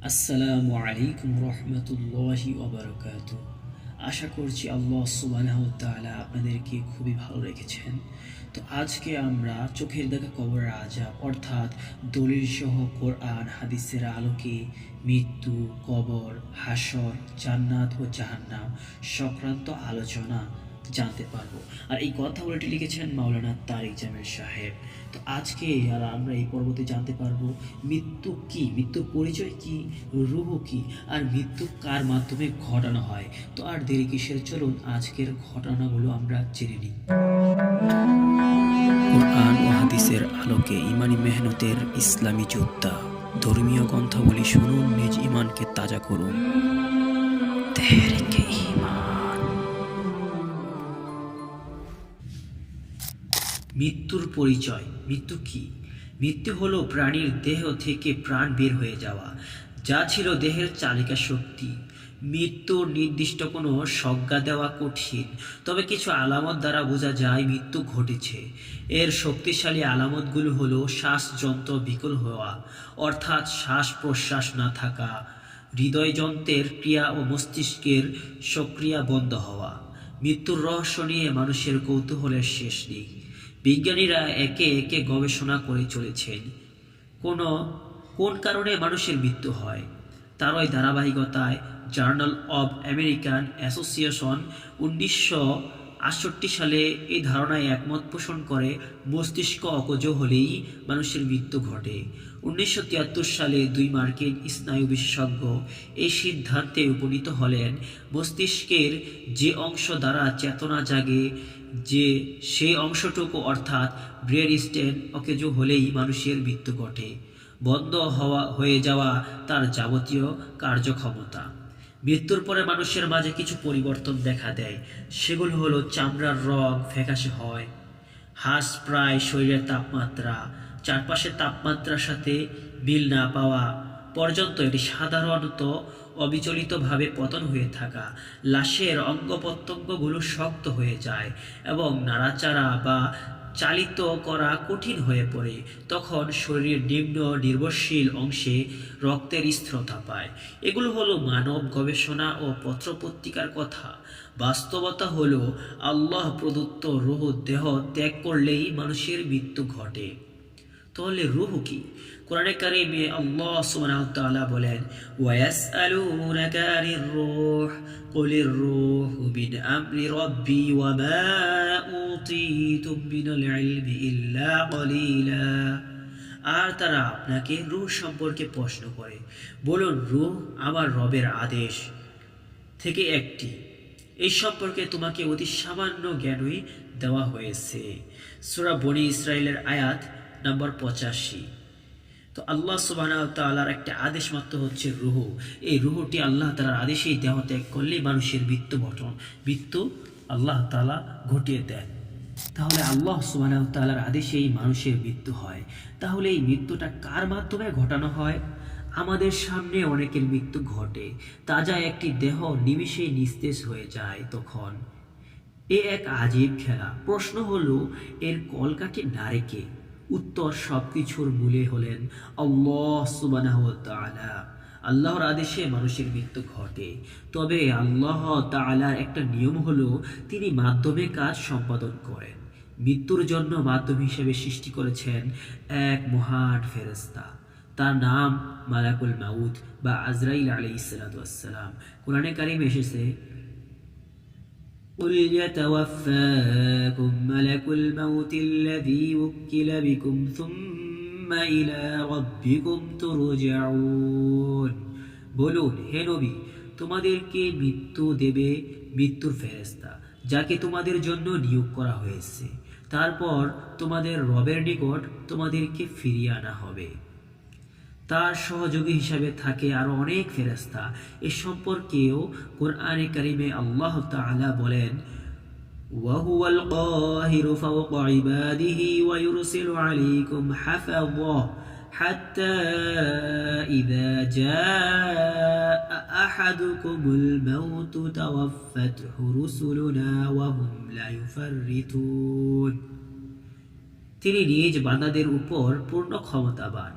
আসসালামু আলাইকুম রহমতুল্লাহি ওয়াবারাকাতু। আশা করছি আল্লাহ সুবহানাহু ওয়া তাআলা আপনাদেরকে খুবই ভালো রেখেছেন। তো আজকে আমরা চোখের দেখা কবরের আযাব অর্থাৎ দলিল সহ কোরআন হাদিসের আলোকে মৃত্যু, কবর, হাসর, জান্নাত ও জাহান্নাম সংক্রান্ত আলোচনা জানতে পারবো। আর এই কথাগুলোটি লিখেছেন মাওলানা তারিক জামিল সাহেব। তো আজকে আমরা এই পর্বতে জানতে পারবো মৃত্যু কি, মৃত্যুর পরিচয় কি, রূহ কি, আর মৃত্যু কার মাধ্যমে ঘটানো হয়। তো আর দেরি কিসের, চলুন আজকের ঘটনাগুলো আমরা জেনে নিই। কোরআন ও হাদিসের আলোকে ইমানি মেহনতের ইসলামী যোদ্ধা, ধর্মীয় গ্রন্থাবলী শুনুন, নিজ ইমানকে তাজা করুন। তেহরিকে ঈমান। মৃত্যুর পরিচয়। মৃত্যু কি? মৃত্যু হলো প্রাণীর দেহ থেকে প্রাণ বের হয়ে যাওয়া, যা ছিল দেহের চালিকা শক্তি। মৃত্যুর নির্দিষ্ট কোনো সংজ্ঞা দেওয়া কঠিন, তবে কিছু আলামত দ্বারা বোঝা যায় মৃত্যু ঘটেছে। এর শক্তিশালী আলামতগুলো হলো শ্বাসযন্ত্র বিকল হওয়া, অর্থাৎ শ্বাস প্রশ্বাস না থাকা, হৃদয়যন্ত্রের ক্রিয়া ও মস্তিষ্কের সক্রিয়া বন্ধ হওয়া। মৃত্যুর রহস্য নিয়ে মানুষের কৌতূহলের শেষ নেই। বিজ্ঞানীরা একে একে গবেষণা করে চলেছেন কোন কারণে মানুষের মৃত্যু হয়। তারই ধারাবাহিকতায় জার্নাল অব আমেরিকান অ্যাসোসিয়েশন 1968 সালে এই ধারণায় একমত পোষণ করে মস্তিষ্ক অকেজো হলেই মানুষের মৃত্যু ঘটে। 1973 সালে 2 মার্কিন স্নায়ু বিশেষজ্ঞ এই সিদ্ধান্তে উপনীত হলেন মস্তিষ্কের যে অংশ দ্বারা চেতনা জাগে, সেই অংশটুকু অর্থাৎ ব্রেন স্টেম অকেজো হলেই মানুষের মৃত্যু ঘটে। বন্ধ হয়ে যাওয়া তার যাবতীয় কার্যক্ষমতা। মৃত্যুর পরে মানুষের মাঝে কিছু পরিবর্তন দেখা দেয়। সেগুলো হলো চামড়ার রং ফ্যাকাশে হয়, হ্রাস প্রায় শরীরের তাপমাত্রা, চারপাশের তাপমাত্রার সাথে মিল না পাওয়া পর্যন্ত এটি সাধারণত অবিচলিতভাবে পতন হয়ে থাকা, লাশের অঙ্গ প্রত্যঙ্গগুলো শক্ত হয়ে যায় এবং নাড়াচাড়া বা চালিত করা কঠিন হয়ে পড়ে। তখন শরীরের নিম্ন নির্ভরশীল অংশে রক্তের স্থিরতা পায়। এগুলো হলো মানব গবেষণা ও পত্রপত্রিকার কথা। বাস্তবতা হলো আল্লাহ প্রদত্ত রূহ দেহ ত্যাগ করলেই মানুষের মৃত্যু ঘটে। তাহলে রূহ কি? কোরআনে কারিমে আল্লাহ সুবহানাহু ওয়া তাআলা বলেন, ওয়ায়াসআলুনাকা আনির রূহ কুলির রূহু মিন আমরি রাব্বি ওয়া মা উতীতুম মিনাল ইলমি ইল্লা কলিলা। আর তারা আপনাকে রূহ সম্পর্কে প্রশ্ন করে, বলুন রূহ আমার রবের আদেশ থেকে একটি, এই সম্পর্কে তোমাকে অতি সামান্য জ্ঞানই দেওয়া হয়েছে। সূরা বনী ইসরাইলের আয়াত নম্বর 85। তো আল্লাহ সুবহানাহু ওয়া তাআলার একটা আদেশ মাত্র হচ্ছে রূহ। এই রূহটি আল্লাহ তাআলার আদেশেই দেহ ত্যাগ করলে মানুষের মৃত্যু আল্লাহ তাআলা ঘটিয়ে দেন। তাহলে আল্লাহ সুবহানাহু ওয়া তাআলার আদেশেই মানুষের মৃত্যু হয়। তাহলে এই মৃত্যুটা কার মাধ্যমে ঘটানো হয়? আমাদের সামনে অনেকের মৃত্যু ঘটে। তাজা একটি দেহ নিমিষেই নিস্তেজ হয়ে যায়। তখন এক আজীব খেলা। প্রশ্ন হলো, এর কলকাঠি নাড়ে কে? উত্তর, সবকিছুর মূলে হলেন আল্লাহ সুবহানাহু ওয়া তাআলা। আল্লাহর আদেশে মানুষের মৃত্যু ঘটে। তবে আল্লাহ তাআলার একটা নিয়ম হলো, তিনি মাধ্যমে কাজ সম্পাদন করেন। মৃত্যুর জন্য মাধ্যম হিসেবে সৃষ্টি করেছেন এক মহান ফেরেশতা। তার নাম মালাকুল মাউত বা আজরাইল আলাইহিস সালাতু ওয়াস সালাম। কোরআনে কারিমে এসেছে, قل يتوفاكم ملك الموت الذي وكل بكم ثم إلى ربكم ترجعون। বলুন হে নবী, তোমাদেরকে মৃত্যু দেবে মৃত্যুর ফেরেশতা, যাকে তোমাদের জন্য নিয়োগ করা হয়েছে। তারপর তোমাদের রবের নিকট তোমাদেরকে ফিরিয়ে আনা হবে। তার সহযোগী হিসাবে থাকে আরো অনেক ফেরেশতা। এ সম্পর্কেও কোরআনে কারিমে আল্লাহ তাআলা বলেন, ওয়াহুয়াল কাহিরু ফাওকা ইবাদিহি ওয়া ইউরসিলু আলাইকুম হাফাযা হাত্তা ইযা জাআ আহাদুকুমুল মাউত তাওয়াফাতহু রুসুলুনা ওয়া হুম লা ইউফাররিতুন। তিনি নিজ বান্দাদের উপর পূর্ণ ক্ষমতাবান।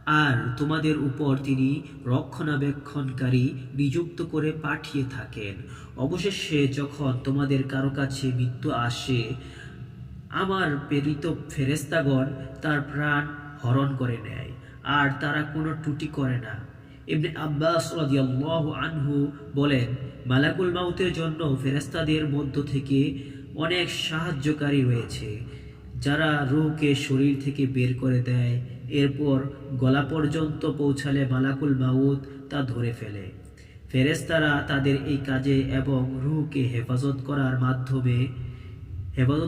আর তোমাদের উপর তিনি রক্ষণাবেক্ষণকারী নিযুক্ত করে পাঠিয়ে থাকেন। অবশেষে যখন তোমাদের কারো কাছে মৃত্যু আসে, আমার প্রেরিত ফেরেশতাগণ তার প্রাণ হরণ করে নেয়, আর তারা কোনো ত্রুটি করে না। ইবনে আব্বাস রাদিয়াল্লাহু আনহু বলেন, মালাকুল মাউতের জন্য ফেরেশতাদের মধ্য থেকে অনেক সাহায্যকারী রয়েছে, যারা রূহকে শরীর থেকে বের করে দেয়। এরপর গলা পর্যন্ত পৌঁছালে মালাকুল মাউত তা ধরে ফেলে। ফেরেশতারা তাদের এই কাজে এবং রূহকে হেফাজত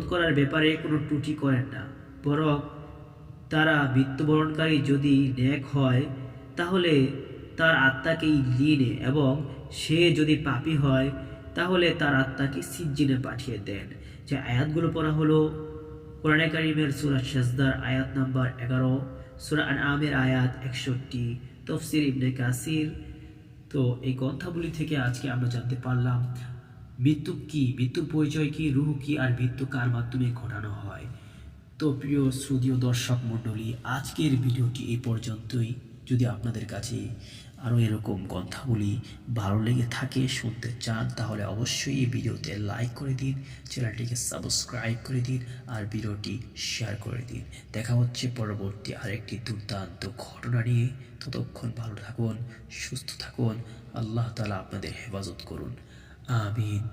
করার ব্যাপারে কোনো ত্রুটি করেন না, বরং তারা মৃত্যুবরণকারী যদি নেক হয় তাহলে তার আত্মাকে ইল্লিনে, এবং সে যদি পাপী হয় তাহলে তার আত্মাকে সিজ্জিনে পাঠিয়ে দেন। যে আয়াতগুলো পড়া হলো কোরআনে কারিমের সূরা সাজদার আয়াত নাম্বার 11, সূরা আনআমের আয়াত 61, তাফসীর ইবনে কাসির। তো এই কথাগুলি থেকে আজকে আমরা জানতে পারলাম মৃত্যু কি, মৃত্যুর পরিচয় কি, রূহ কি, আর মৃত্যু কার মাধ্যমে ঘটানো হয়। তো প্রিয় শ্রোতাও দর্শক মণ্ডলী, আজকের ভিডিওটি এই পর্যন্তই। যদি আপনাদের কাছে আরও এরকম কথাগুলি ভালো লেগে থাকে, শুনতে চান, তাহলে অবশ্যই এই ভিডিওতে লাইক করে দিন, চ্যানেলটিকে সাবস্ক্রাইব করে দিন, আর ভিডিওটি শেয়ার করে দিন। দেখা হচ্ছে পরবর্তী আরেকটি দুর্দান্ত ঘটনা নিয়ে। ততক্ষণ ভালো থাকুন, সুস্থ থাকুন। আল্লাহ তাআলা আপনাদের হেফাজত করুন। আমিন।